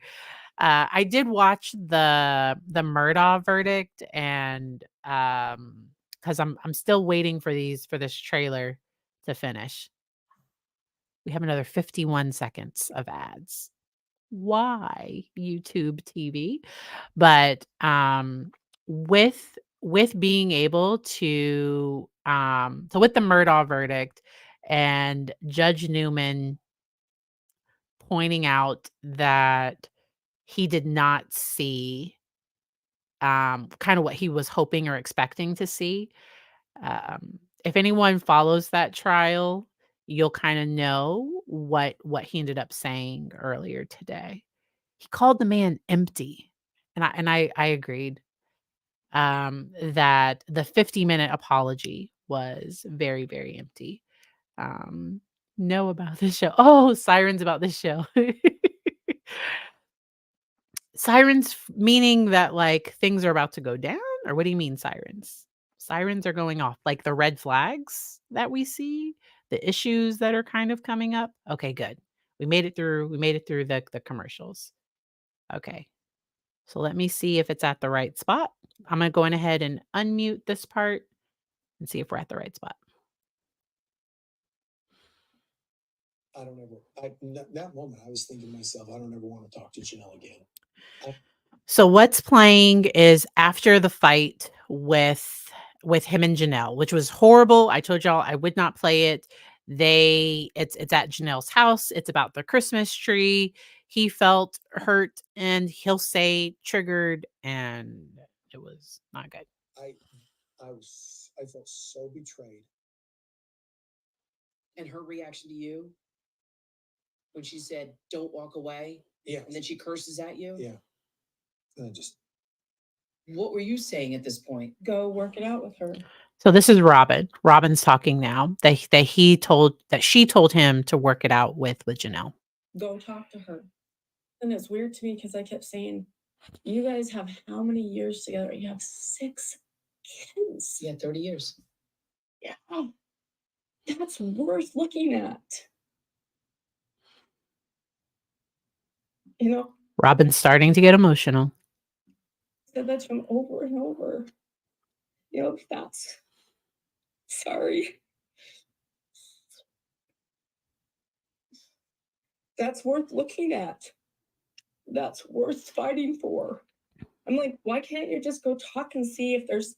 I did watch the Murdaugh verdict, and because I'm still waiting for this trailer to finish. We have another 51 seconds of ads. Why YouTube TV? But with being able to so with the Murdaugh verdict and Judge Newman pointing out that he did not see, kinda what he was hoping or expecting to see. If anyone follows that trial, you'll kinda know what he ended up saying earlier today. He called the man empty, and I agreed, that the 50-minute apology was very, very empty. Um, know about this show. Oh, sirens about this show. Sirens meaning that, like, things are about to go down? Or what do you mean sirens? Sirens are going off, like the red flags that we see, the issues that are kind of coming up? Okay, good. We made it through the commercials. Okay. So let me see if it's at the right spot. I'm going to go ahead and unmute this part and see if we're at the right spot. I don't ever, that moment, I was thinking to myself, I don't ever want to talk to Janelle again. So what's playing is after the fight with him and Janelle, which was horrible. I told y'all I would not play it. It's at Janelle's house. It's about the Christmas tree. He felt hurt and he'll say triggered, and it was not good. I felt so betrayed. And her reaction to you when she said, "Don't walk away," Yeah. and then she curses at you. Yeah. And I just, What were you saying at this point? Go work it out with her. So this is Robin. Robin's talking now. That she told him to work it out with Janelle. Go talk to her. And it's weird to me because I kept saying, you guys have how many years together? You have 6 kids. Yeah, 30 years. Yeah. That's worth looking at. You know, Robin's starting to get emotional. said that to him over and over. You know, that's sorry. That's worth looking at. That's worth fighting for. I'm like, why can't you just go talk and see if there's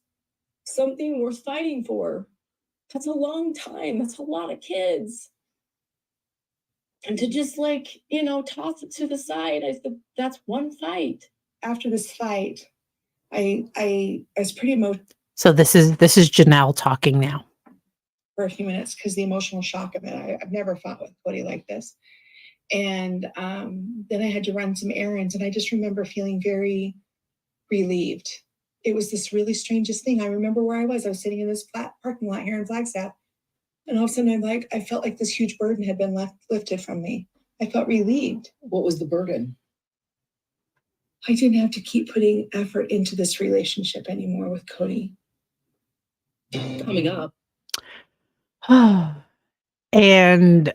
something worth fighting for? That's a long time. That's a lot of kids. And to just toss it to the side, I said, that's one fight. After this fight, I was pretty emotional So this is Janelle talking now. for a few minutes because the emotional shock of it. I've never fought with Kody like this. And then I had to run some errands, and I just remember feeling very relieved. It was this really strangest thing. I remember where I was sitting in this flat parking lot here in Flagstaff, and all of a sudden I felt like this huge burden had been lifted from me. I felt relieved. What was the burden? I didn't have to keep putting effort into this relationship anymore with Kody. Coming up. And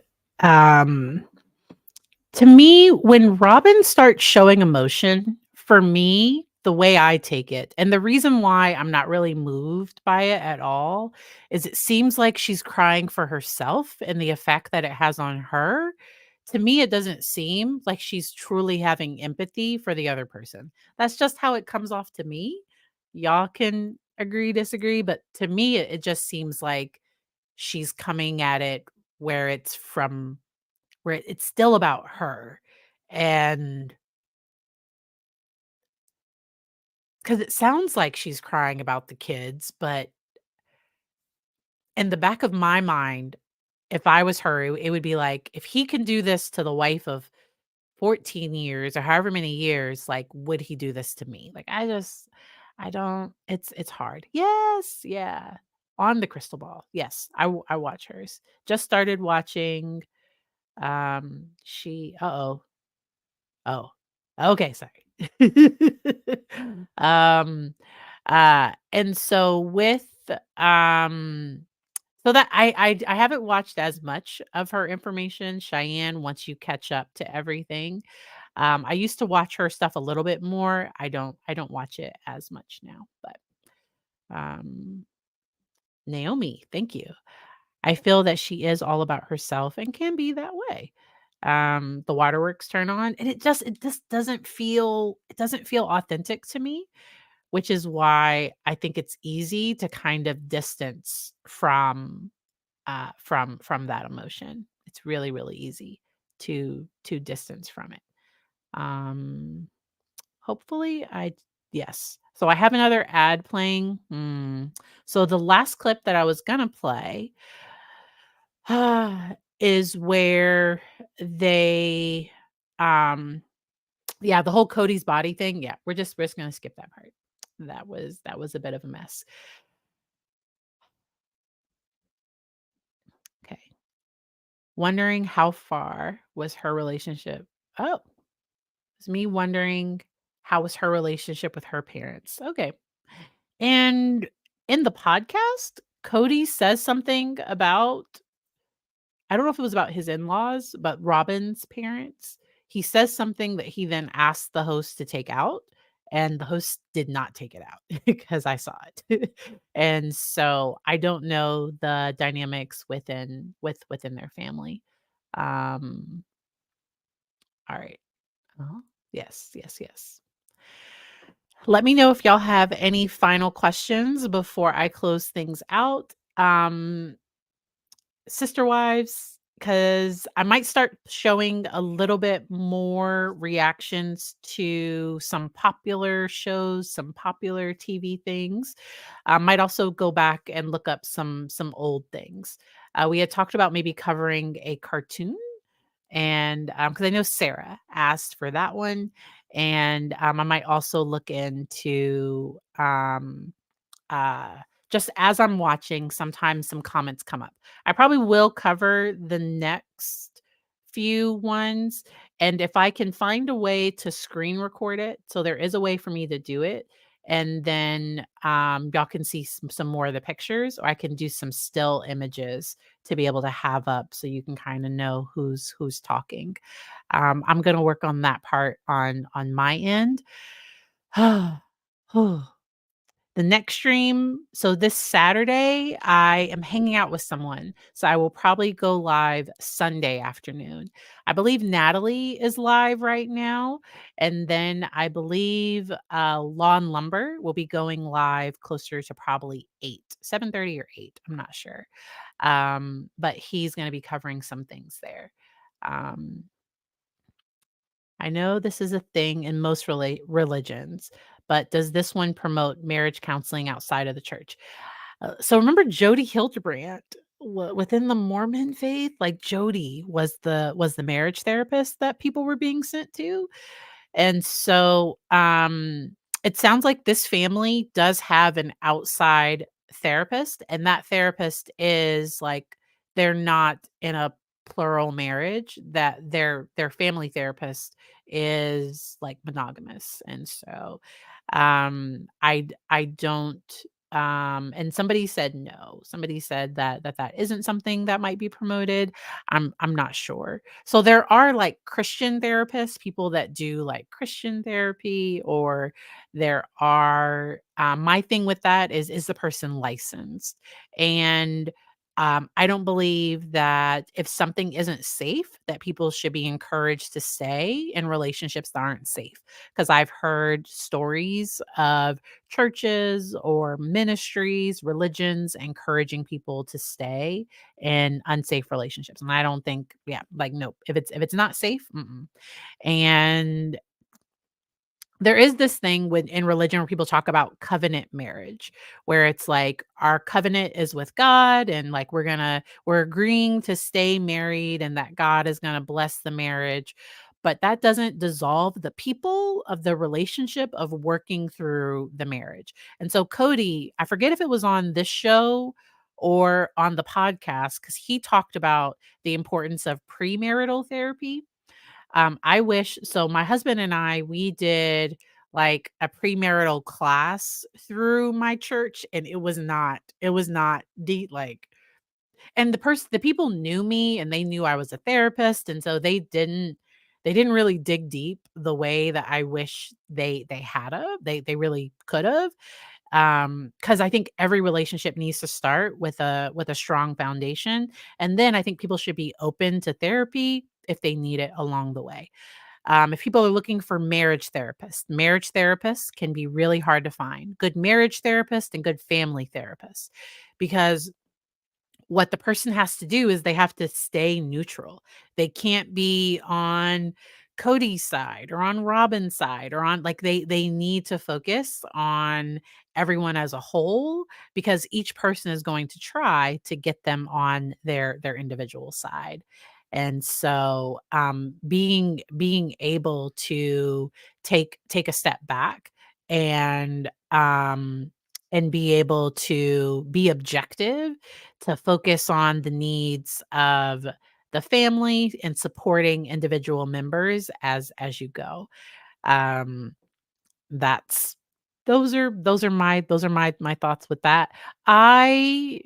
to me, when Robin starts showing emotion, for me, the way I take it, and the reason why I'm not really moved by it at all, is it seems like she's crying for herself and the effect that it has on her. To me, it doesn't seem like she's truly having empathy for the other person. That's just how it comes off to me. Y'all can agree, disagree, but to me, it just seems like she's coming at it where it's from, where it's still about her. And because it sounds like she's crying about the kids, but in the back of my mind, if I was her, it would be like, if he can do this to the wife of 14 years or however many years, like, would he do this to me? Like, I don't, it's hard. Yes. Yeah. On the crystal ball. Yes. I watch hers. Just started watching, oh, okay. Sorry. um, and so with, so that I haven't watched as much of her information, Cheyenne, once you catch up to everything. I used to watch her stuff a little bit more. I don't watch it as much now, but um Naomi, thank you. I feel that she is all about herself and can be that way. The waterworks turn on and it just doesn't feel authentic to me, which is why I think it's easy to kind of distance from that emotion. It's really, really easy to distance from it. Um, hopefully yes. So I have another ad playing. So the last clip that I was gonna play is where they yeah, the whole Cody's body thing. Yeah, we're just gonna skip that part. That was a bit of a mess. Okay. Wondering how far was her relationship. Oh, it's me wondering how was her relationship with her parents. Okay. And in the podcast, Cody says something about, I don't know if it was about his in-laws, but Robin's parents. He says something that he then asks the host to take out. and the host did not take it out because I saw it. And so I don't know the dynamics within their family. Um, all right. Yes, yes, yes. Let me know if y'all have any final questions before I close things out. Sister Wives, because I might start showing a little bit more reactions to some popular shows, some popular TV things. I might also go back and look up some old things. We had talked about maybe covering a cartoon, and because I know Sarah asked for that one, and I might also look into uh, just as I'm watching, sometimes some comments come up. I probably will cover the next few ones, and if I can find a way to screen record it, so there is a way for me to do it, and then y'all can see some more of the pictures, or I can do some still images to be able to have up so you can kind of know who's talking. I'm gonna work on that part on my end. The next stream, so this Saturday, I am hanging out with someone. So I will probably go live Sunday afternoon. I believe Natalie is live right now. And then I believe Law and Lumber will be going live closer to probably 8, 7:30 or 8. I'm not sure. But he's going to be covering some things there. Um, I know this is a thing in most religions, but does this one promote marriage counseling outside of the church? So remember Jody Hildebrandt within the Mormon faith, like Jody was the marriage therapist that people were being sent to. And so, it sounds like this family does have an outside therapist, and that therapist is like they're not in a plural marriage, that their family therapist is like monogamous. And so, I don't and somebody said no. Somebody said that isn't something that might be promoted. I'm not sure. So there are like Christian therapists, people that do like Christian therapy, or there are my thing with that is the person licensed? And I don't believe that if something isn't safe, that people should be encouraged to stay in relationships that aren't safe. Because I've heard stories of churches or ministries, religions encouraging people to stay in unsafe relationships. And I don't think, yeah, like no, if it's not safe, mm-mm. And there is this thing in religion where people talk about covenant marriage, where it's like our covenant is with God, and like we're agreeing to stay married, and that God is gonna bless the marriage. But that doesn't dissolve the people of the relationship of working through the marriage. And so Kody, I forget if it was on this show or on the podcast, because he talked about the importance of premarital therapy. I wish so my husband and I, we did like a premarital class through my church, and it was not deep, like, and the people knew me, and they knew I was a therapist, and so they didn't really dig deep the way that I wish they had of. They really could have. Because I think every relationship needs to start with a strong foundation, and then I think people should be open to therapy if they need it along the way. If people are looking for marriage therapists can be really hard to find. Good marriage therapist and good family therapists, because what the person has to do is they have to stay neutral. They can't be on Cody's side or on Robin's side, or on, like, they need to focus on everyone as a whole, because each person is going to try to get them on their individual side. And so being able to take a step back, and be able to be objective, to focus on the needs of the family and supporting individual members as you go. Um, that's those are my thoughts with that. I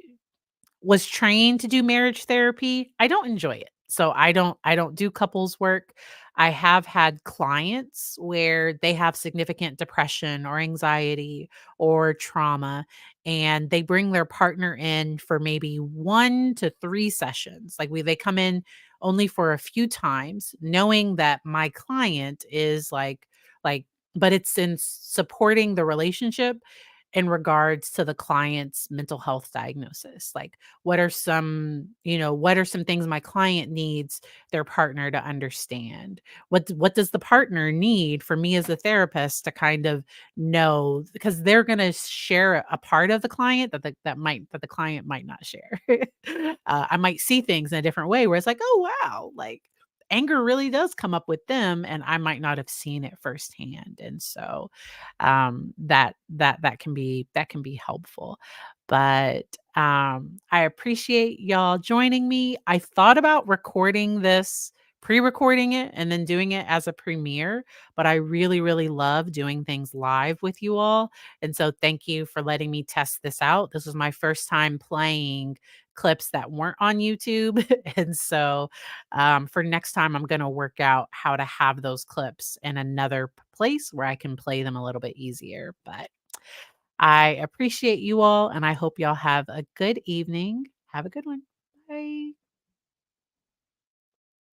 was trained to do marriage therapy. I don't enjoy it. So I don't do couples work. I have had clients where they have significant depression or anxiety or trauma, and they bring their partner in for maybe 1 to 3 sessions. Like they come in only for a few times, knowing that my client is like but it's in supporting the relationship in regards to the client's mental health diagnosis. Like what are some things my client needs their partner to understand? What does the partner need for me as a therapist to kind of know, because they're going to share a part of the client that the client might not share. I might see things in a different way where it's like, oh wow, like anger really does come up with them and I might not have seen it firsthand. And so that can be helpful. But I appreciate y'all joining me. I thought about recording this, pre-recording it, and then doing it as a premiere, but I really, really love doing things live with you all. And so thank you for letting me test this out. This was my first time playing clips that weren't on YouTube. And so for next time, I'm going to work out how to have those clips in another place where I can play them a little bit easier. But I appreciate you all, and I hope y'all have a good evening. Have a good one. Bye.